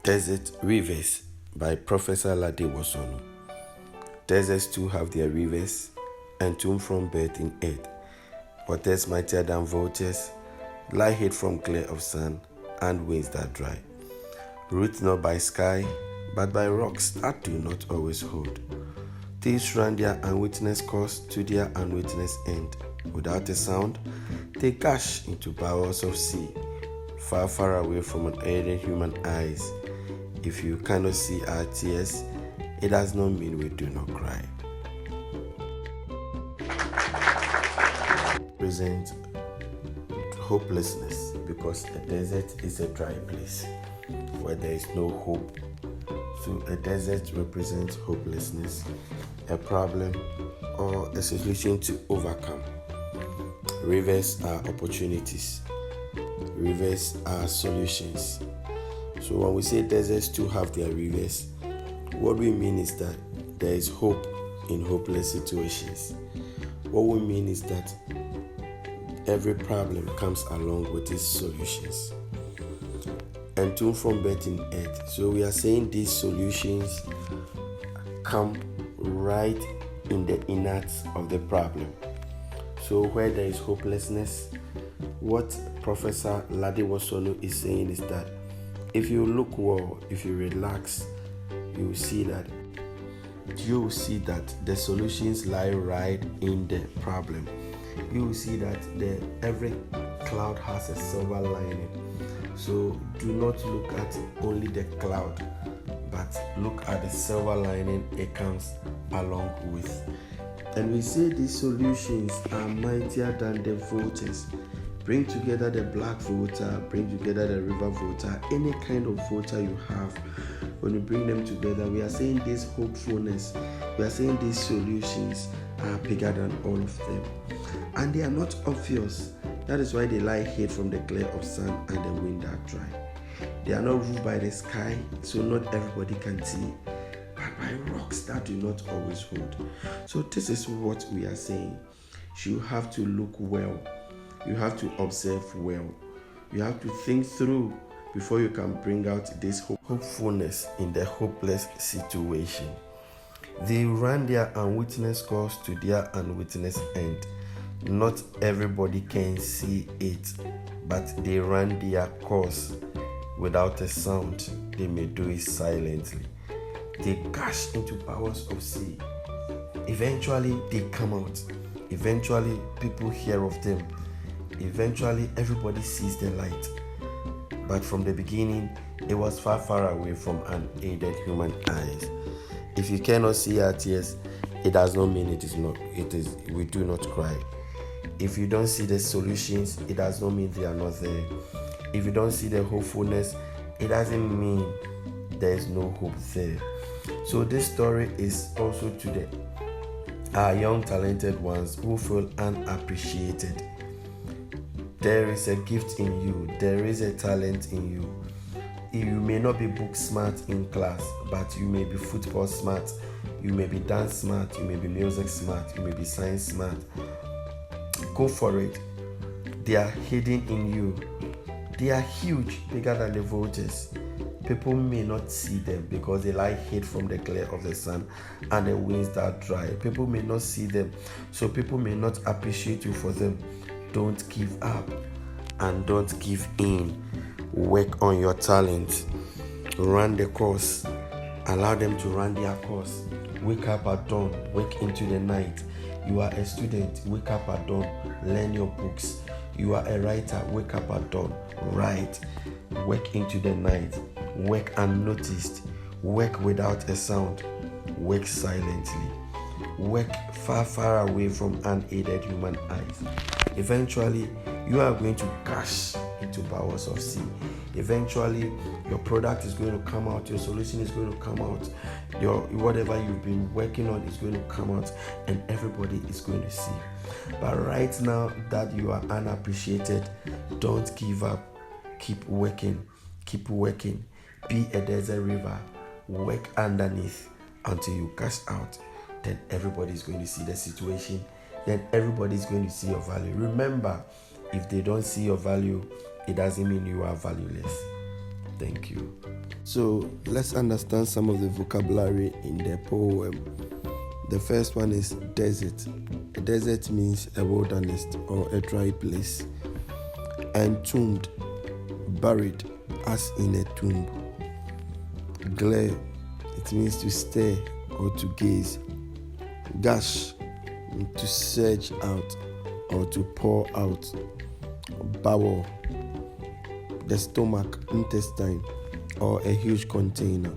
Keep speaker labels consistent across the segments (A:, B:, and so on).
A: Desert Rivers by Professor Lade Wosornu. Deserts too have their rivers, and tomb from birth in earth. Waters mightier than vultures, lie hid from glare of sun, and winds that dry. Roots not by sky, but by rocks that do not always hold. Thieves run their unwitnessed course to their unwitnessed end. Without a sound, they gush into bowels of sea, far, far away from unaided human eyes. If you cannot see our tears, it does not mean we do not cry. Present hopelessness, because a desert is a dry place where there is no hope. So a desert represents hopelessness, a problem, or a solution to overcome. Rivers are opportunities. Rivers are solutions. So when we say deserts too have their rivers, what we mean is that there is hope in hopeless situations. What we mean is that every problem comes along with its solutions. And tomb from birth in earth. So we are saying these solutions come right in the innards of the problem. So where there is hopelessness, what Professor Lade Wosornu is saying is that if you look well, if you relax, you will see that the solutions lie right in the problem. You will see that every cloud has a silver lining. So do not look at only the cloud, but look at the silver lining it comes along with. And we say these solutions are mightier than the vultures. Bring together the black vulture, bring together the river vulture, any kind of vulture you have. When you bring them together, we are saying this hopefulness, we are saying these solutions are bigger than all of them. And they are not obvious. That is why they lie hid from the glare of sun and the wind that dry. They are not ruled by the sky, so not everybody can see, but by rocks that do not always hold. So this is what we are saying. You have to look well. You have to observe well. You have to think through before you can bring out this hopefulness in the hopeless situation. They run their unwitnessed course to their unwitnessed end. Not everybody can see it, but they run their course without a sound. They may do it silently. They gush into powers of sea. Eventually, they come out. Eventually, people hear of them. Eventually, everybody sees the light. But from the beginning, it was far, far away from unaided human eyes. If you cannot see our tears, it does not mean we do not cry. If you don't see the solutions, it does not mean they are not there. If you don't see the hopefulness, it doesn't mean there is no hope there. So this story is also to our young talented ones who feel unappreciated. There is a gift in you. There is a talent in you. You may not be book smart in class, but you may be football smart. You may be dance smart. You may be music smart. You may be science smart. Go for it. They are hidden in you. They are huge, bigger than the vultures. People may not see them because they lie hid from the glare of the sun and the winds that dry. People may not see them, so people may not appreciate you for them. Don't give up and don't give in. Work on your talent. Run the course. Allow them to run their course. Wake up at dawn. Wake into the night. You are a student. Wake up at dawn. Learn your books. You are a writer. Wake up at dawn. Write. Work into the night. Work unnoticed. Work without a sound. Work silently. Work far, far away from unaided human eyes. Eventually, you are going to gush into bowels of sea. Eventually, your product is going to come out, your solution is going to come out, whatever you've been working on is going to come out, and everybody is going to see. But right now that you are unappreciated, don't give up. Keep working. Keep working. Be a desert river. Work underneath until you gush out. Then everybody is going to see the situation. Then everybody is going to see your value. Remember, if they don't see your value, it doesn't mean you are valueless. Thank you. So let's understand some of the vocabulary in the poem. The first one is desert. A desert means a wilderness or a dry place. Entombed, buried, as in a tomb. Glare, it means to stare or to gaze. Gush, to surge out or to pour out. Bowel, the stomach, intestine, or a huge container.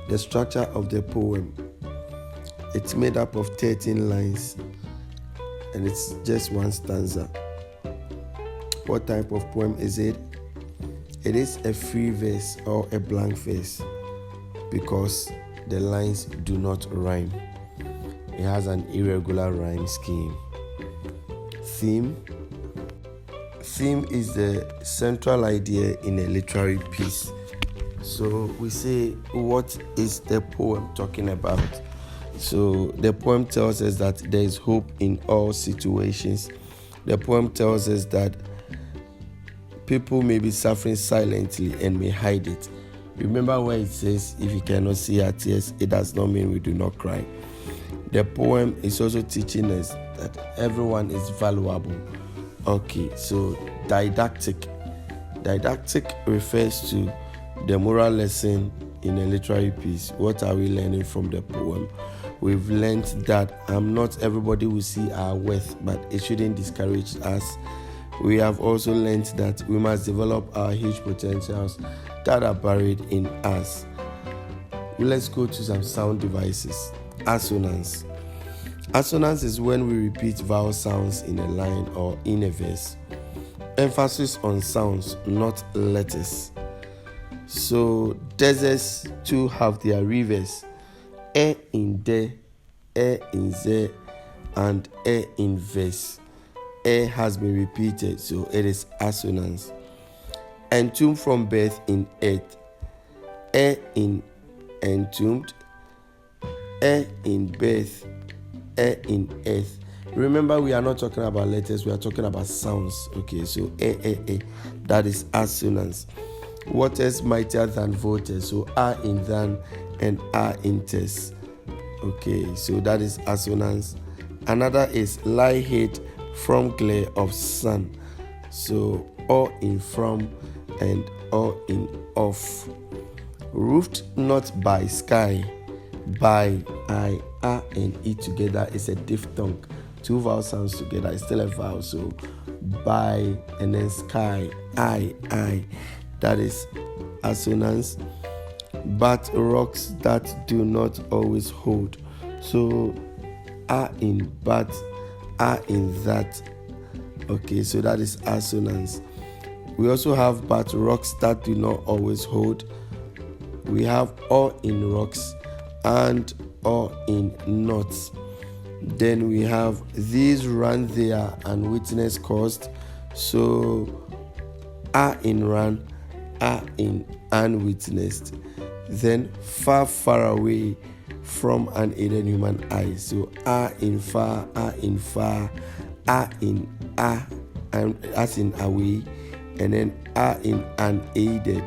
A: The structure of the poem, it's made up of 13 lines and it's just one stanza. What type of poem is it? It is a free verse or a blank verse because the lines do not rhyme. It has an irregular rhyme scheme. Theme. Theme is the central idea in a literary piece. So we say, what is the poem talking about? So the poem tells us that there is hope in all situations. The poem tells us that people may be suffering silently and may hide it. Remember where it says, if you cannot see our tears, it does not mean we do not cry. The poem is also teaching us that everyone is valuable. Okay, so didactic. Didactic refers to the moral lesson in a literary piece. What are we learning from the poem? We've learned that not everybody will see our worth, but it shouldn't discourage us. We have also learned that we must develop our huge potentials that are buried in us. Let's go to some sound devices. Assonance. Assonance is when we repeat vowel sounds in a line or in a verse. Emphasis on sounds, not letters. So deserts too have their reverse. E in de, e in ze, and e in verse. E has been repeated, so it is assonance. Entombed from birth in earth. E in entombed, e in birth, e in earth. Remember, we are not talking about letters, we are talking about sounds. Okay, so e, that is assonance. Waters mightier than voters, so are in than and are in test. Okay, so that is assonance. Another is lie hid from glare of sun, so or in from and or in off. Roofed not by sky, by I, a, and e together is a diphthong. Two vowel sounds together is still a vowel, so by and then sky, I, that is assonance. But rocks that do not always hold, so are in but, are in that. Okay, so that is assonance. We also have but rocks that do not always hold. We have or in rocks and or in knots. Then we have these run there and witness caused, so are in run, are in unwitnessed. Then far away from unaided human eye, so are in far, are in far, are in and as in away, and then are in unaided,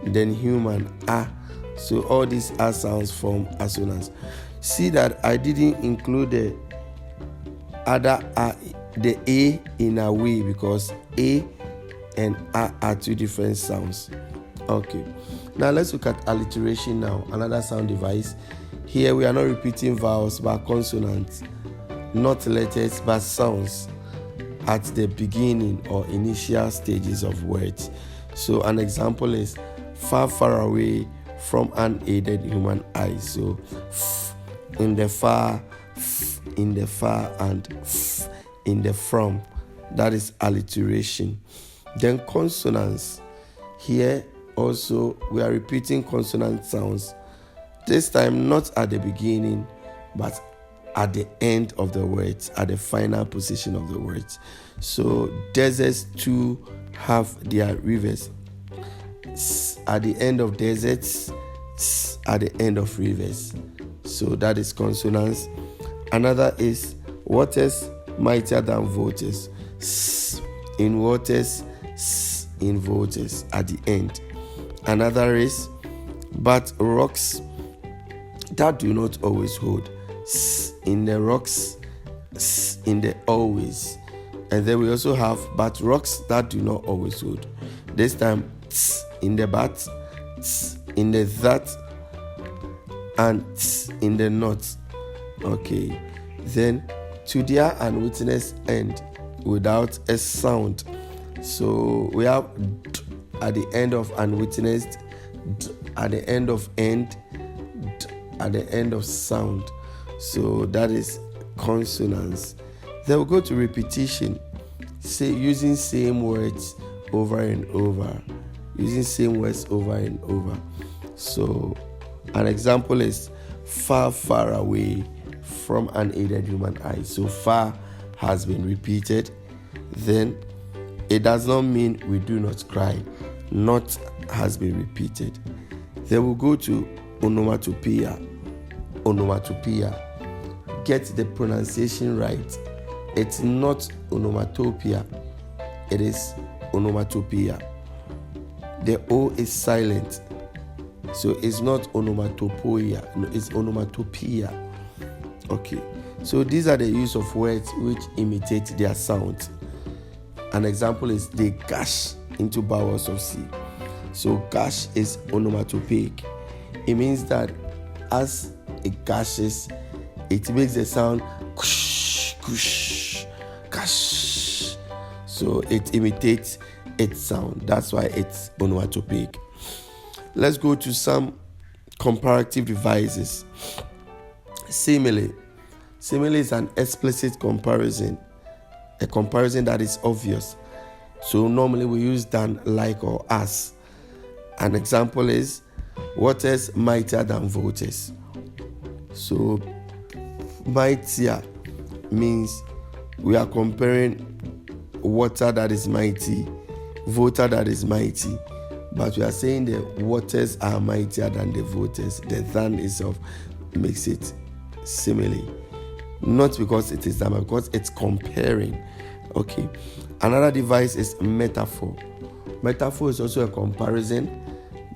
A: then human are. So all these are sounds from assonance. See that I didn't include the other the a in a way, because a and a are two different sounds. Okay, now let's look at alliteration now, another sound device. Here we are not repeating vowels but consonants, not letters but sounds at the beginning or initial stages of words. So an example is far away from unaided human eye, so in the far, in the far, and in the from. That is alliteration. Then consonants. Here also we are repeating consonant sounds, this time not at the beginning but at the end of the words, at the final position of the words. So deserts too have their rivers. At the end of deserts, at the end of rivers. So that is consonants. Another is waters mightier than voters. In waters, in voters at the end. Another is, but rocks that do not always hold. S in the rocks, S in the always. And then we also have but rocks that do not always hold. This time, S in the but, S in the that, and S in the not. Okay. Then to their unwitnessed end without a sound. So we have d at the end of unwitnessed, d at the end of end, d at the end of sound. So that is consonance. Then we'll go to repetition. Say using same words over and over. Using same words over and over. So an example is far, far away from unaided human eye. So far has been repeated. Then it does not mean we do not cry. Not has been repeated. Then we'll go to onomatopoeia. Onomatopoeia. Get the pronunciation right. It's not onomatopoeia. It is onomatopoeia. The O is silent. So it's not onomatopoeia. No, it's onomatopoeia. Okay. So these are the use of words which imitate their sound. An example is they gush into vowels of C. So gush is onomatopoeic. It means that as it gushes, it makes the sound kush, kush, gush. So it imitates its sound. That's why it's onomatopoeic. Let's go to some comparative devices. Simile. Simile is an explicit comparison, a comparison that is obvious. So normally we use than, like, or as. An example is waters mightier than voters. So mightier means we are comparing water that is mighty, voter that is mighty, but we are saying the waters are mightier than the voters. The than itself makes it simile. Not because it is that, but because it's comparing. Okay. Another device is metaphor. Metaphor is also a comparison,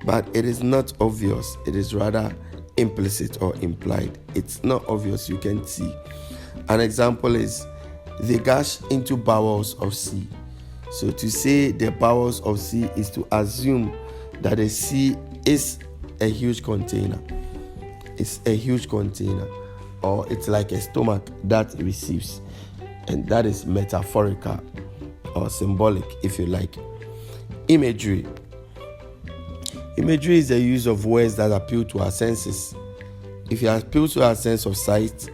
A: but it is not obvious. It is rather implicit or implied. It's not obvious. You can see. An example is they gush into bowels of C. So to say the bowels of C is to assume that the sea is a huge container. It's a huge container, or it's like a stomach that receives, and that is metaphorical or symbolic, if you like. Imagery. Imagery is the use of words that appeal to our senses. If it appeals to our sense of sight,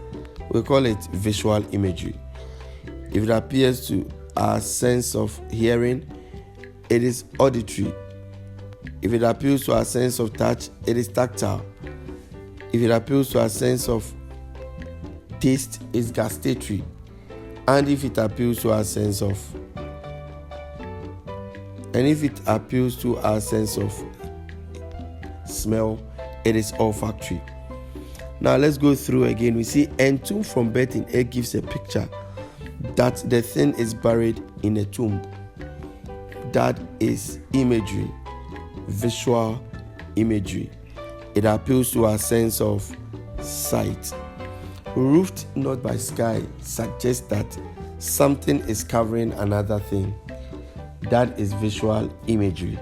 A: we call it visual imagery. If it appeals to our sense of hearing, it is auditory. If it appeals to our sense of touch, it is tactile. If it appeals to our sense of taste, it's gustatory. And if it appeals to our sense of smell, it is olfactory. Now let's go through again. We see entomb from birth in egg gives a picture that the thing is buried in a tomb. That is imagery, visual imagery. It appeals to our sense of sight. Roofed not by sky suggests that something is covering another thing. That is visual imagery.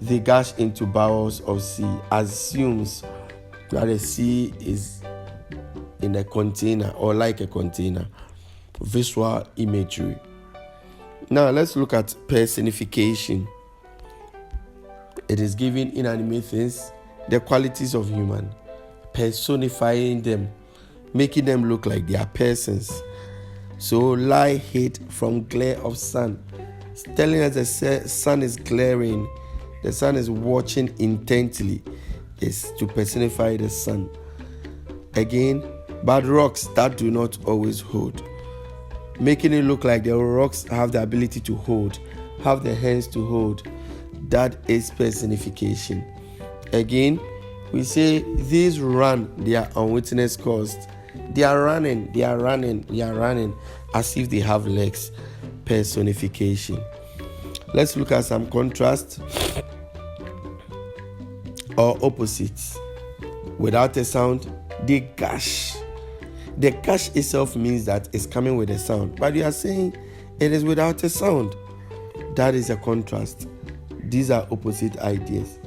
A: The gush into bowels of sea assumes that the sea is in a container or like a container. Visual imagery. Now let's look at personification. It is giving inanimate things the qualities of human, personifying them, making them look like they are persons. So lie hid from glare of sun. It's telling us the sun is glaring, the sun is watching intently, is to personify the sun. Again, but rocks that do not always hold, making it look like the rocks have the ability to hold, have the hands to hold. That is personification. Again, we say these run their unwitnessed course. They are running as if they have legs. Personification. Let's look at some contrast. or opposites. Without a sound, they gush. The gush itself means that it's coming with a sound, but you are saying it is without a sound. That is a contrast. These are opposite ideas.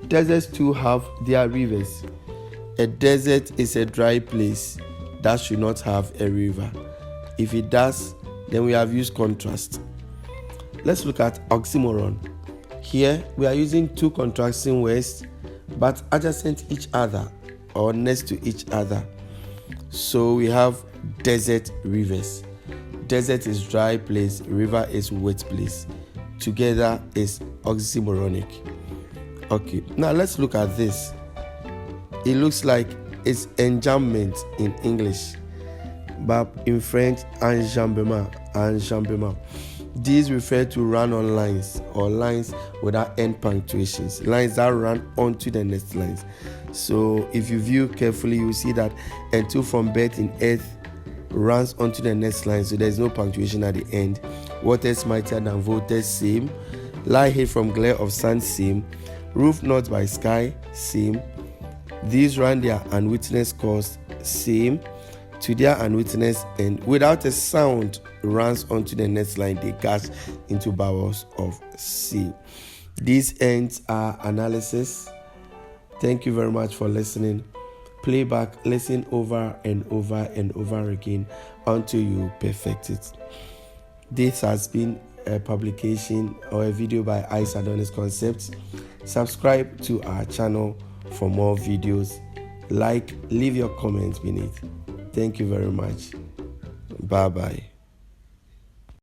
A: Deserts too have their rivers. A desert is a dry place that should not have a river. If it does, then we have used contrast. Let's look at oxymoron. Here we are using two contrasting words but adjacent each other or next to each other. So we have desert, rivers. Desert is dry place, river is wet place. Together is oxymoronic. Okay, now let's look at this. It looks like it's enjambment in English, but in French, enjambement. These refer to run-on lines or lines without end punctuations, lines that run onto the next lines. So if you view carefully, you see that until from birth in earth runs onto the next line, so there's no punctuation at the end. Waters mightier than voters, same. Lie hid from glare of sun, same. Roof not by sky, same. These run their unwitnessed course, same. To their unwitnessed end, without a sound, runs onto the next line, they gush into vowels of C. These ends are analysis. Thank you very much for listening. Play back, listen over and over and over again until you perfect it. This has been a publication or a video by Adonis Concepts. Subscribe to our channel for more videos. Leave your comments beneath. Thank you very much. Bye-bye.